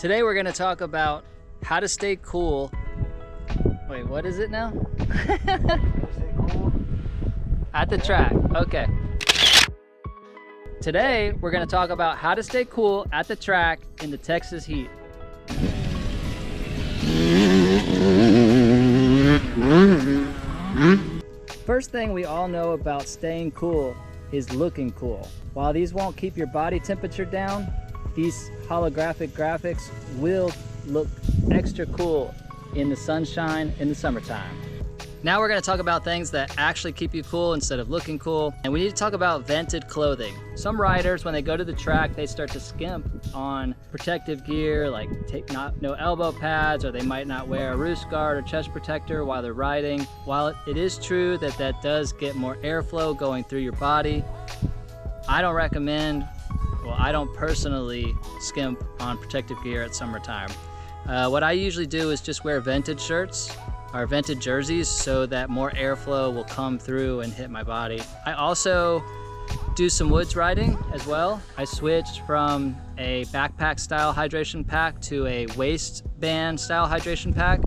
Today we're going to talk about how to stay cool. Wait, what is it now? At the track. Okay. Today we're going to talk about how to stay cool at the track in the Texas heat. First thing we all know about staying cool is looking cool. While these won't keep your body temperature down, these holographic graphics will look extra cool in the sunshine in the summertime. Now we're going to talk about things that actually keep you cool instead of looking cool. And we need to talk about vented clothing. Some riders, when they go to the track, they start to skimp on protective gear, like no elbow pads, or they might not wear a roost guard or chest protector while they're riding. While it is true that that does get more airflow going through your body, I don't recommend, well, I don't personally skimp on protective gear at summertime. What I usually do is just wear vented shirts or vented jerseys so that more airflow will come through and hit my body. I also do some woods riding as well. I switched from a backpack style hydration pack to a waistband style hydration pack,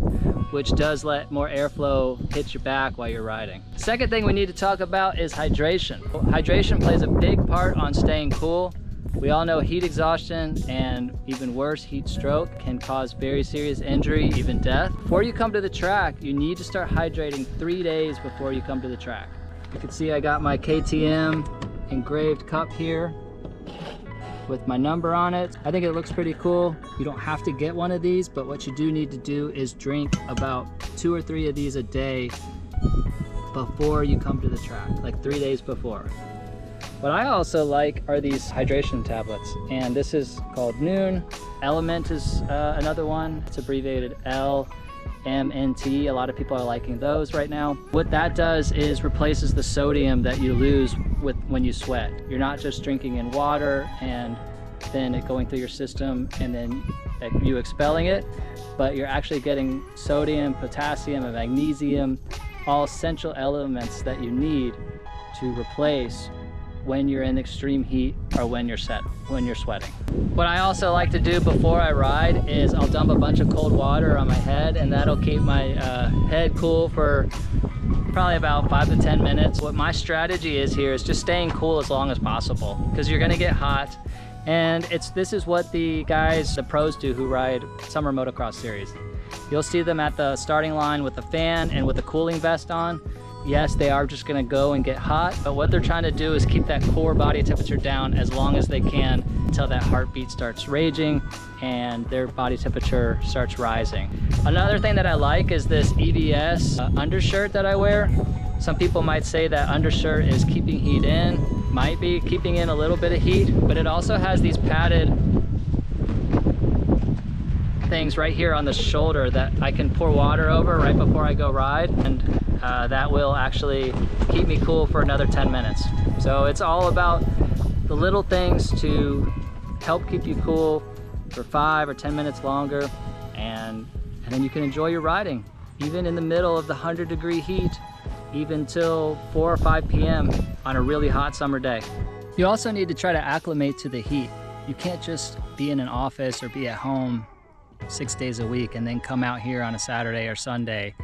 which does let more airflow hit your back while you're riding. Second thing we need to talk about is hydration. Hydration plays a big part on staying cool. We all know heat exhaustion and even worse, heat stroke can cause very serious injury, even death. Before you come to the track, you need to start hydrating 3 days before you come to the track. You can see I got my KTM engraved cup here with my number on it. I think it looks pretty cool. You don't have to get one of these, but what you do need to do is drink about 2 or 3 of these a day before you come to the track, like 3 days before. What I also like are these hydration tablets, and this is called Noon. Element is another one. It's abbreviated LMNT. A lot of people are liking those right now. What that does is replaces the sodium that you lose when you sweat. You're not just drinking in water and then it going through your system and then you expelling it, but you're actually getting sodium, potassium, and magnesium, all essential elements that you need to replace when you're in extreme heat or when you're sweating. What I also like to do before I ride is I'll dump a bunch of cold water on my head, and that'll keep my head cool for probably about 5 to 10 minutes. What my strategy is here is just staying cool as long as possible, because you're gonna get hot. And this is what the pros do who ride summer motocross series. You'll see them at the starting line with a fan and with a cooling vest on. Yes, they are just gonna go and get hot, but what they're trying to do is keep that core body temperature down as long as they can until that heartbeat starts raging and their body temperature starts rising. Another thing that I like is this EVS undershirt that I wear. Some people might say that undershirt is keeping heat in, might be keeping in a little bit of heat, but it also has these padded things right here on the shoulder that I can pour water over right before I go ride, and that will actually keep me cool for another 10 minutes. So it's all about the little things to help keep you cool for 5 or 10 minutes longer, and then you can enjoy your riding, even in the middle of the 100-degree heat, even till 4 or 5 p.m. on a really hot summer day. You also need to try to acclimate to the heat. You can't just be in an office or be at home 6 days a week and then come out here on a Saturday or Sunday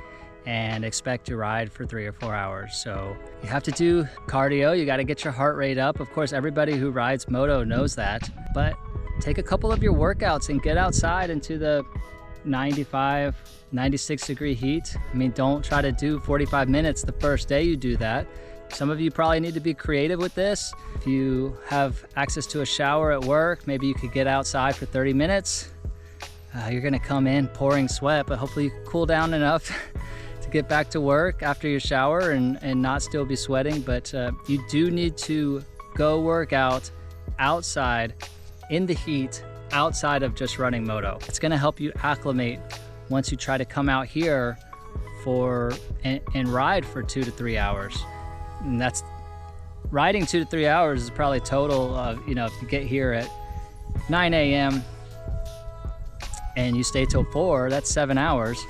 and expect to ride for 3 or 4 hours. So you have to do cardio, you gotta get your heart rate up. Of course, everybody who rides moto knows that, but take a couple of your workouts and get outside into the 95, 96 degree heat. I mean, don't try to do 45 minutes the first day you do that. Some of you probably need to be creative with this. If you have access to a shower at work, maybe you could get outside for 30 minutes. You're gonna come in pouring sweat, but hopefully you cool down enough to get back to work after your shower and not still be sweating. But you do need to go work out outside in the heat, outside of just running moto. It's gonna help you acclimate once you try to come out here and ride for 2 to 3 hours. And that's riding 2 to 3 hours is probably total of, if you get here at 9 a.m. and you stay till 4, that's 7 hours,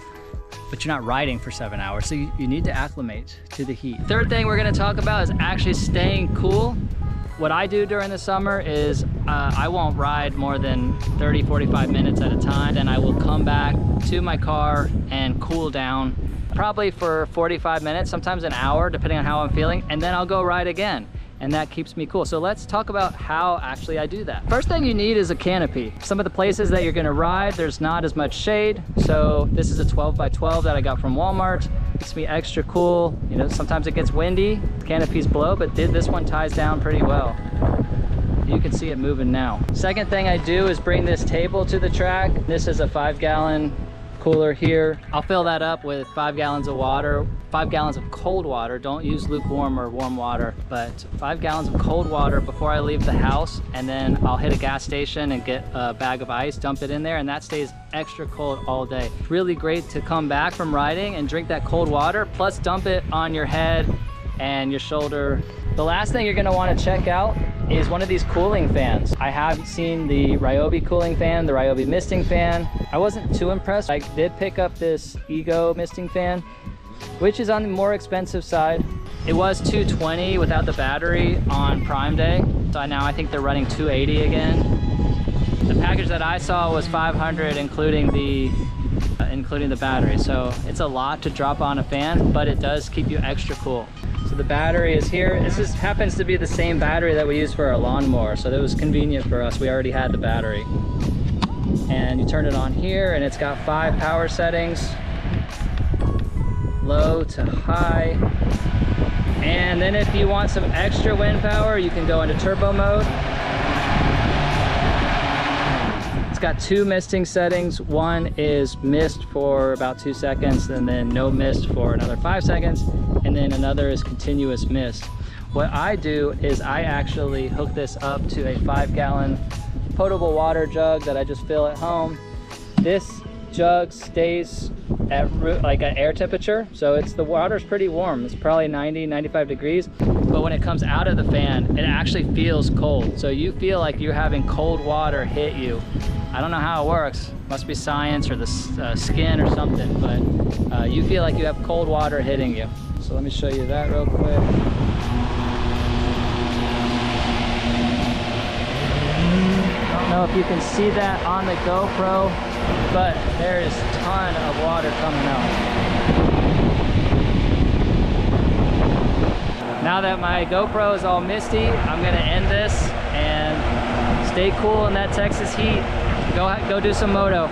but you're not riding for 7 hours. So you need to acclimate to the heat. Third thing we're gonna talk about is actually staying cool what I do during the summer is I won't ride more than 30-45 minutes at a time. Then I will come back to my car and cool down probably for 45 minutes, sometimes an hour, depending on how I'm feeling, and then I'll go ride again. And that keeps me cool. So let's talk about how actually I do that. First thing you need is a canopy. Some of the places that you're gonna ride, there's not as much shade. So this is a 12x12 that I got from Walmart. Keeps me extra cool. You know, sometimes it gets windy, canopies blow, but this one ties down pretty well. You can see it moving now. Second thing I do is bring this table to the track. This is a 5-gallon cooler here. I'll fill that up with 5 gallons of water, 5 gallons of cold water. Don't use lukewarm or warm water, but 5 gallons of cold water before I leave the house. And then I'll hit a gas station and get a bag of ice, dump it in there, and that stays extra cold all day. Really great to come back from riding and drink that cold water, plus dump it on your head and your shoulder. The last thing you're gonna wanna check out is one of these cooling fans. I have seen the Ryobi cooling fan, the Ryobi misting fan. I wasn't too impressed. I did pick up this Ego misting fan, which is on the more expensive side. It was $220 without the battery on Prime Day. So now I think they're running $280 again. The package that I saw was $500 including the battery. So it's a lot to drop on a fan, but it does keep you extra cool. So the battery is here. This just happens to be the same battery that we use for our lawnmower. So that was convenient for us. We already had the battery. And you turn it on here and it's got 5 power settings. Low to high. And then if you want some extra wind power, you can go into turbo mode. It's got 2 misting settings. One is mist for about 2 seconds, and then no mist for another 5 seconds. And then another is continuous mist. What I do is I actually hook this up to a 5-gallon potable water jug that I just fill at home. This jug stays at air temperature, so the water's pretty warm. It's probably 90-95 degrees, but when it comes out of the fan, it actually feels cold. So you feel like you're having cold water hit you. I don't know how it works. Must be science or the skin or something, but you feel like you have cold water hitting you. So let me show you that real quick. I don't know if you can see that on the GoPro, but there is a ton of water coming out. Now that my GoPro is all misty, I'm gonna end this and stay cool in that Texas heat. Go do some moto.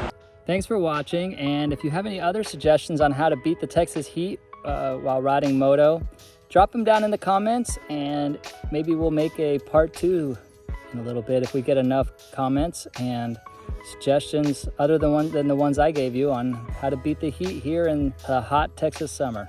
Thanks for watching, and if you have any other suggestions on how to beat the Texas heat while riding moto, drop them down in the comments, and maybe we'll make a part 2 in a little bit if we get enough comments and suggestions other than the ones I gave you on how to beat the heat here in a hot Texas summer.